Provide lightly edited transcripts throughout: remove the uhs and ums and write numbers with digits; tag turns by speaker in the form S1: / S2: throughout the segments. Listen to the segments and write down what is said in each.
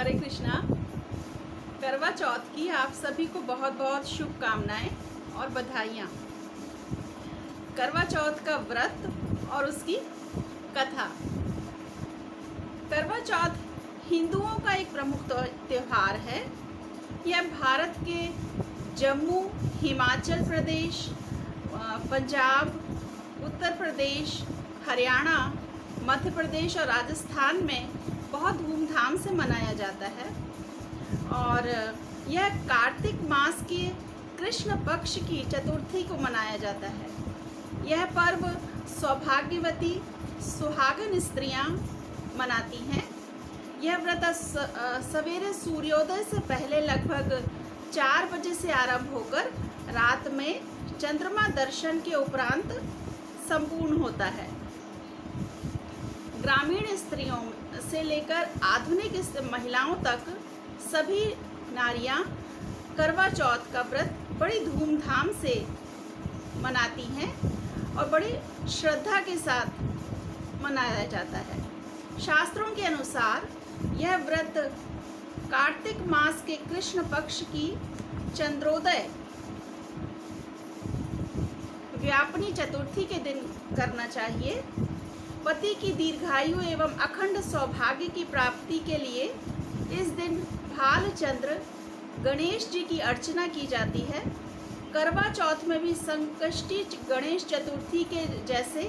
S1: हरे कृष्णा। करवा चौथ की आप सभी को बहुत बहुत शुभकामनाएं और बधाइयाँ। करवा चौथ का व्रत और उसकी कथा। करवा चौथ हिंदुओं का एक प्रमुख त्योहार है। यह भारत के जम्मू, हिमाचल प्रदेश, पंजाब, उत्तर प्रदेश, हरियाणा, मध्य प्रदेश और राजस्थान में बहुत धूमधाम से मनाया जाता है। और यह कार्तिक मास के कृष्ण पक्ष की चतुर्थी को मनाया जाता है। यह पर्व सौभाग्यवती सुहागन स्त्रियां मनाती हैं। यह व्रत सवेरे सूर्योदय से पहले लगभग 4 बजे से आरंभ होकर रात में चंद्रमा दर्शन के उपरांत संपूर्ण होता है। ग्रामीण स्त्रियों से लेकर आधुनिक महिलाओं तक सभी नारियां करवा चौथ का व्रत बड़ी धूमधाम से मनाती हैं और बड़ी श्रद्धा के साथ मनाया जाता है। शास्त्रों के अनुसार यह व्रत कार्तिक मास के कृष्ण पक्ष की चंद्रोदय व्यापनी चतुर्थी के दिन करना चाहिए। पति की दीर्घायु एवं अखंड सौभाग्य की प्राप्ति के लिए इस दिन भालचंद्र गणेश जी की अर्चना की जाती है। करवा चौथ में भी संकष्टी गणेश चतुर्थी के जैसे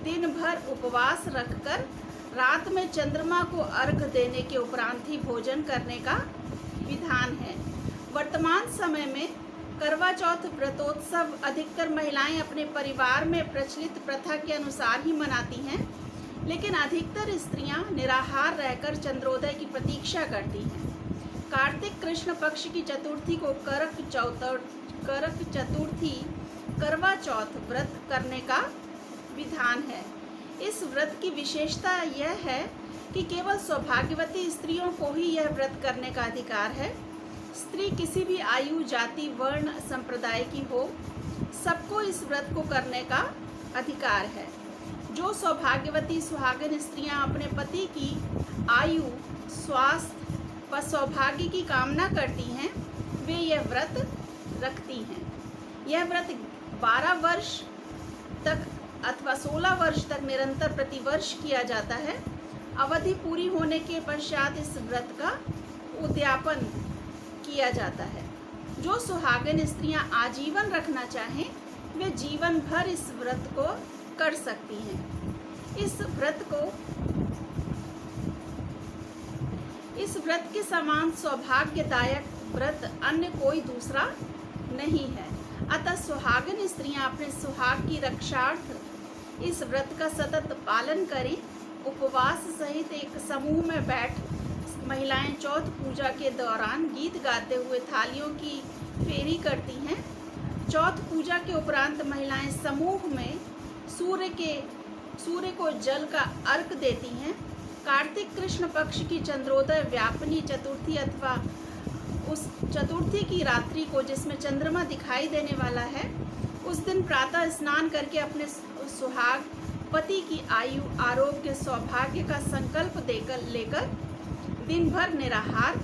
S1: दिन भर उपवास रखकर रात में चंद्रमा को अर्घ देने के उपरांत ही भोजन करने का विधान है। वर्तमान समय में करवा चौथ व्रतोत्सव अधिकतर महिलाएं अपने परिवार में प्रचलित प्रथा के अनुसार ही मनाती हैं, लेकिन अधिकतर स्त्रियां निराहार रहकर चंद्रोदय की प्रतीक्षा करती हैं। कार्तिक कृष्ण पक्ष की चतुर्थी को करक चतुर्थी करवा चौथ व्रत करने का विधान है। इस व्रत की विशेषता यह है कि केवल सौभाग्यवती स्त्रियों को ही यह व्रत करने का अधिकार है। स्त्री किसी भी आयु, जाति, वर्ण, संप्रदाय की हो, सबको इस व्रत को करने का अधिकार है। जो सौभाग्यवती सुहागन स्त्रियां अपने पति की आयु, स्वास्थ्य व सौभाग्य की कामना करती हैं, वे यह व्रत रखती हैं। यह व्रत 12 वर्ष तक अथवा 16 वर्ष तक निरंतर प्रतिवर्ष किया जाता है। अवधि पूरी होने के पश्चात इस व्रत का उद्यापन किया जाता है। जो सुहागन स्त्रियां आजीवन रखना चाहें, वे जीवन भर इस व्रत को कर सकती हैं। इस व्रत के समान सौभाग्यदायक व्रत अन्य कोई दूसरा नहीं है। अतः सुहागन स्त्रियां अपने सुहाग की रक्षार्थ इस व्रत का सतत पालन करें। उपवास सहित एक समूह में बैठ महिलाएं चौथ पूजा के दौरान गीत गाते हुए थालियों की फेरी करती हैं। चौथ पूजा के उपरांत महिलाएं समूह में सूर्य को जल का अर्घ देती हैं। कार्तिक कृष्ण पक्ष की चंद्रोदय व्यापनी चतुर्थी अथवा उस चतुर्थी की रात्रि को जिसमें चंद्रमा दिखाई देने वाला है, उस दिन प्रातः स्नान करके अपने सुहाग पति की आयु, आरोग्य, सौभाग्य का संकल्प लेकर दिन भर निराहार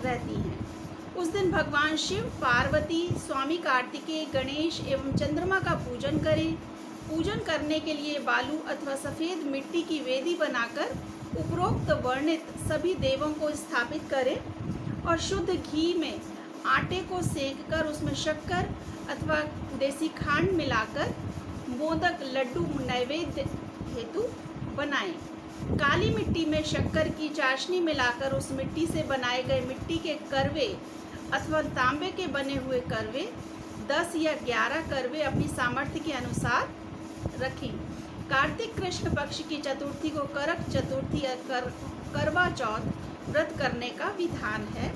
S1: रहती हैं। उस दिन भगवान शिव, पार्वती, स्वामी कार्तिकेय, गणेश एवं चंद्रमा का पूजन करें। पूजन करने के लिए बालू अथवा सफ़ेद मिट्टी की वेदी बनाकर उपरोक्त वर्णित सभी देवों को स्थापित करें और शुद्ध घी में आटे को सेंककर उसमें शक्कर अथवा देसी खांड मिलाकर मोदक, लड्डू नैवेद्य हेतु बनाएं। काली मिट्टी में शक्कर की चाशनी मिलाकर उस मिट्टी से बनाए गए मिट्टी के करवे अथवा तांबे के बने हुए करवे 10 या 11 करवे अपनी सामर्थ्य के अनुसार रखें। कार्तिक कृष्ण पक्ष की चतुर्थी को करक चतुर्थी या करवा चौथ व्रत करने का विधान है।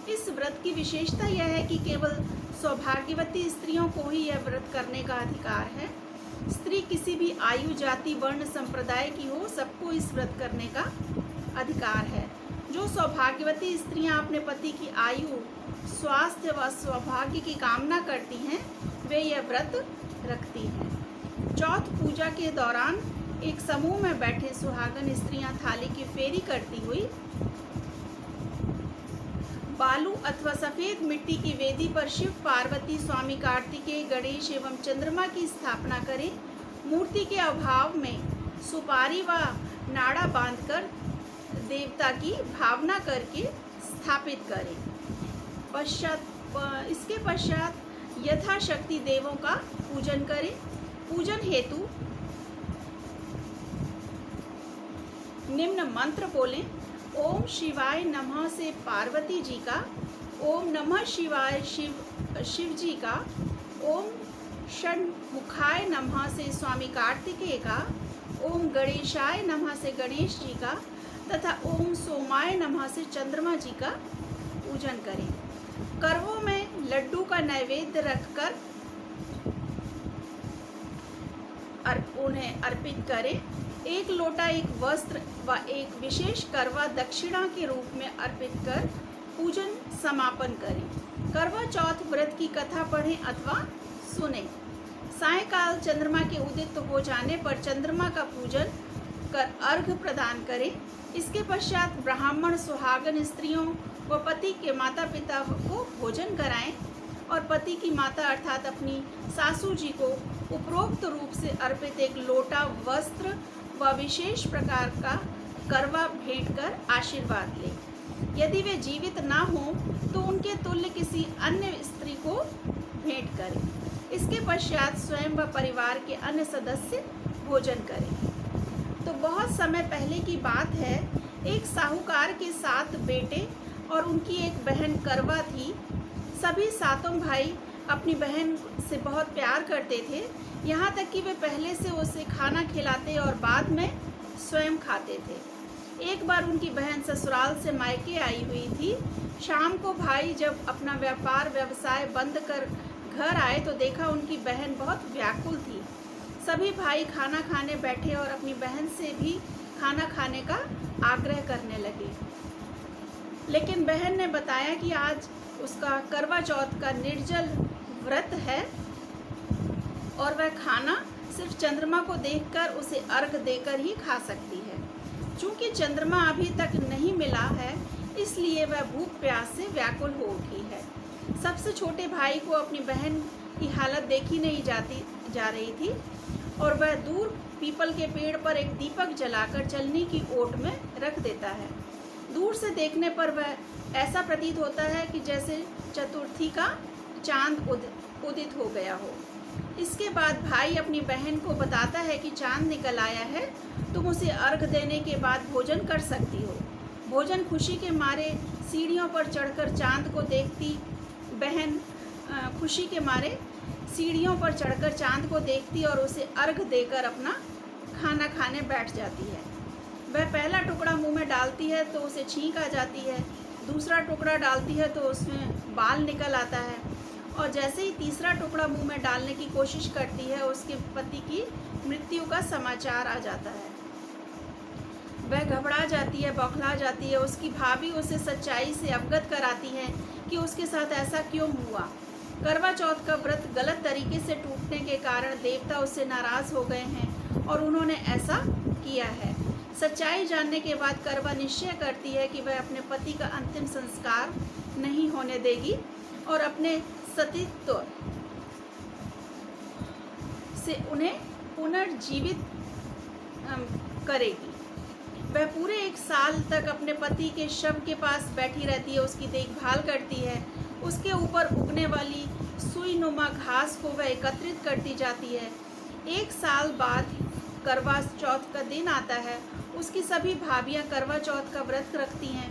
S1: इस व्रत की विशेषता यह है कि केवल सौभाग्यवती स्त्रियों को ही यह व्रत करने का अधिकार है। स्त्री किसी भी आयु, जाति, वर्ण, संप्रदाय की हो, सबको इस व्रत करने का अधिकार है। जो सौभाग्यवती स्त्रियां अपने पति की आयु, स्वास्थ्य व सौभाग्य की कामना करती हैं, वे यह व्रत रखती हैं। चौथ पूजा के दौरान एक समूह में बैठे सुहागन स्त्रियां थाली की फेरी करती हुई बालू अथवा सफ़ेद मिट्टी की वेदी पर शिव, पार्वती, स्वामी कार्तिकेय, गणेश एवं चंद्रमा की स्थापना करें। मूर्ति के अभाव में सुपारी व नाड़ा बांधकर देवता की भावना करके स्थापित करें। इसके पश्चात यथाशक्ति देवों का पूजन करें। पूजन हेतु निम्न मंत्र बोलें। ओम शिवाय नमः से पार्वती जी का, ओम नमः शिवाय शिव जी का, ओम षण्मुखाय नमः से स्वामी कार्तिकेय का, ओम गणेशाय नमः से गणेश जी का तथा ओम सोमाय नमः से चंद्रमा जी का पूजन करें। करवों में लड्डू का नैवेद्य रखकर उन्हें अर्पित करें। एक लोटा, एक वस्त्र व एक विशेष करवा दक्षिणा के रूप में अर्पित कर पूजन समापन करें। करवा चौथ व्रत की कथा पढ़ें अथवा सुनें। सायंकाल चंद्रमा के उदित हो जाने पर चंद्रमा का पूजन कर अर्घ्य प्रदान करें। इसके पश्चात ब्राह्मण सुहागन स्त्रियों व पति के माता पिता को भोजन कराएं और पति की माता अर्थात अपनी सासू जी को उपरोक्त रूप से अर्पित एक लोटा वस्त्र व विशेष प्रकार का करवा भेंट कर आशीर्वाद लें। यदि वे जीवित ना हों तो उनके तुल्य किसी अन्य स्त्री को भेंट करें। इसके पश्चात स्वयं व परिवार के अन्य सदस्य भोजन करें। तो बहुत समय पहले की बात है, एक साहूकार के 7 बेटे और उनकी एक बहन करवा थी। सभी सातों भाई अपनी बहन से बहुत प्यार करते थे, यहाँ तक कि वे पहले से उसे खाना खिलाते और बाद में स्वयं खाते थे। एक बार उनकी बहन ससुराल से मायके आई हुई थी। शाम को भाई जब अपना व्यवसाय बंद कर घर आए तो देखा उनकी बहन बहुत व्याकुल थी। सभी भाई खाना खाने बैठे और अपनी बहन से भी खाना खाने का आग्रह करने लगे, लेकिन बहन ने बताया कि आज उसका करवा चौथ का निर्जल व्रत है और वह खाना सिर्फ चंद्रमा को देखकर उसे अर्घ देकर ही खा सकती है। चूँकि चंद्रमा अभी तक नहीं मिला है, इसलिए वह भूख प्यास से व्याकुल हो उठी है। सबसे छोटे भाई को अपनी बहन की हालत देखी नहीं जा रही थी और वह दूर पीपल के पेड़ पर एक दीपक जलाकर चलनी की ओट में रख देता है। दूर से देखने पर वह ऐसा प्रतीत होता है कि जैसे चतुर्थी का चांद उदित हो गया हो। इसके बाद भाई अपनी बहन को बताता है कि चांद निकल आया है, तुम उसे अर्घ देने के बाद भोजन कर सकती हो। भोजन खुशी के मारे सीढ़ियों पर चढ़कर चांद को देखती बहन खुशी के मारे सीढ़ियों पर चढ़कर चांद को देखती और उसे अर्घ देकर अपना खाना खाने बैठ जाती है। वह पहला टुकड़ा मुंह में डालती है तो उसे छींक आ जाती है, दूसरा टुकड़ा डालती है तो उसमें बाल निकल आता है और जैसे ही तीसरा टुकड़ा मुंह में डालने की कोशिश करती है उसके पति की मृत्यु का समाचार आ जाता है। वह घबरा जाती है, बौखला जाती है। उसकी भाभी उसे सच्चाई से अवगत कराती है कि उसके साथ ऐसा क्यों हुआ। करवा चौथ का व्रत गलत तरीके से टूटने के कारण देवता उससे नाराज़ हो गए हैं और उन्होंने ऐसा किया है। सच्चाई जानने के बाद करवा निश्चय करती है कि वह अपने पति का अंतिम संस्कार नहीं होने देगी और अपने सतीत्व से उन्हें पुनर्जीवित करेगी। वह पूरे 1 साल तक अपने पति के शव के पास बैठी रहती है, उसकी देखभाल करती है। उसके ऊपर उगने वाली सुई नुमा घास को वह एकत्रित करती जाती है। 1 साल बाद करवा चौथ का दिन आता है। उसकी सभी भाभियां करवा चौथ का व्रत रखती हैं।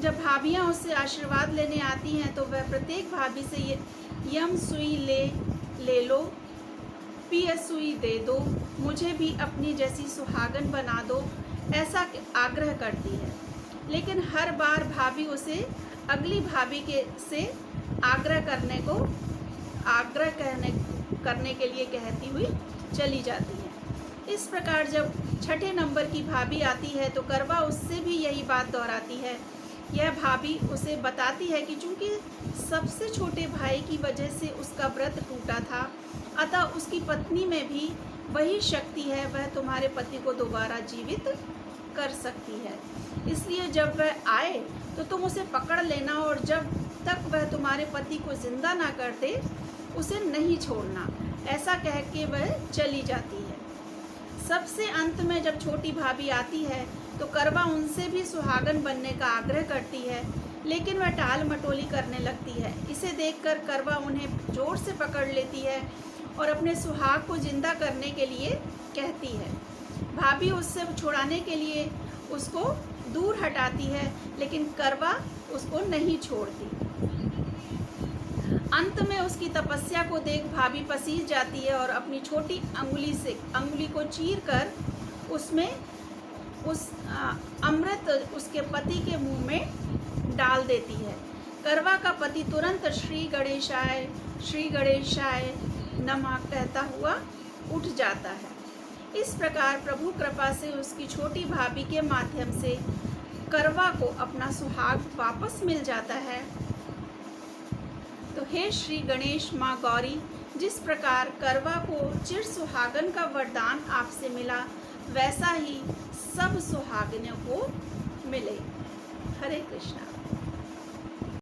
S1: जब भाभियां उससे आशीर्वाद लेने आती हैं तो वह प्रत्येक भाभी से ये यम सुई ले लो, पिय सुई दे दो, मुझे भी अपनी जैसी सुहागन बना दो, ऐसा आग्रह करती है। लेकिन हर बार भाभी उसे अगली भाभी से आग्रह करने के लिए कहती हुई चली जाती है। इस प्रकार जब छठे नंबर की भाभी आती है तो करवा उससे भी यही बात दोहराती है। यह भाभी उसे बताती है कि चूँकि सबसे छोटे भाई की वजह से उसका व्रत टूटा था, अतः उसकी पत्नी में भी वही शक्ति है, वह तुम्हारे पति को दोबारा जीवित कर सकती है, इसलिए जब वह आए तो तुम उसे पकड़ लेना और जब तक वह तुम्हारे पति को जिंदा ना कर दे उसे नहीं छोड़ना। ऐसा कह के वह चली जाती है। सबसे अंत में जब छोटी भाभी आती है तो करवा उनसे भी सुहागन बनने का आग्रह करती है, लेकिन वह टाल मटोली करने लगती है। इसे देखकर करवा उन्हें जोर से पकड़ लेती है और अपने सुहाग को जिंदा करने के लिए कहती है। भाभी उससे छुड़ाने के लिए उसको दूर हटाती है, लेकिन करवा उसको नहीं छोड़ती। अंत में उसकी तपस्या को देख भाभी पसीज जाती है और अपनी छोटी अंगुली को चीर कर उसमें अमृत उसके पति के मुंह में डाल देती है। करवा का पति तुरंत श्री गणेशाय नमः कहता हुआ उठ जाता है। इस प्रकार प्रभु कृपा से उसकी छोटी भाभी के माध्यम से करवा को अपना सुहाग वापस मिल जाता है। तो हे श्री गणेश माँ गौरी, जिस प्रकार करवा को चिर सुहागन का वरदान आपसे मिला, वैसा ही सब सुहागनों को मिले। हरे कृष्णा।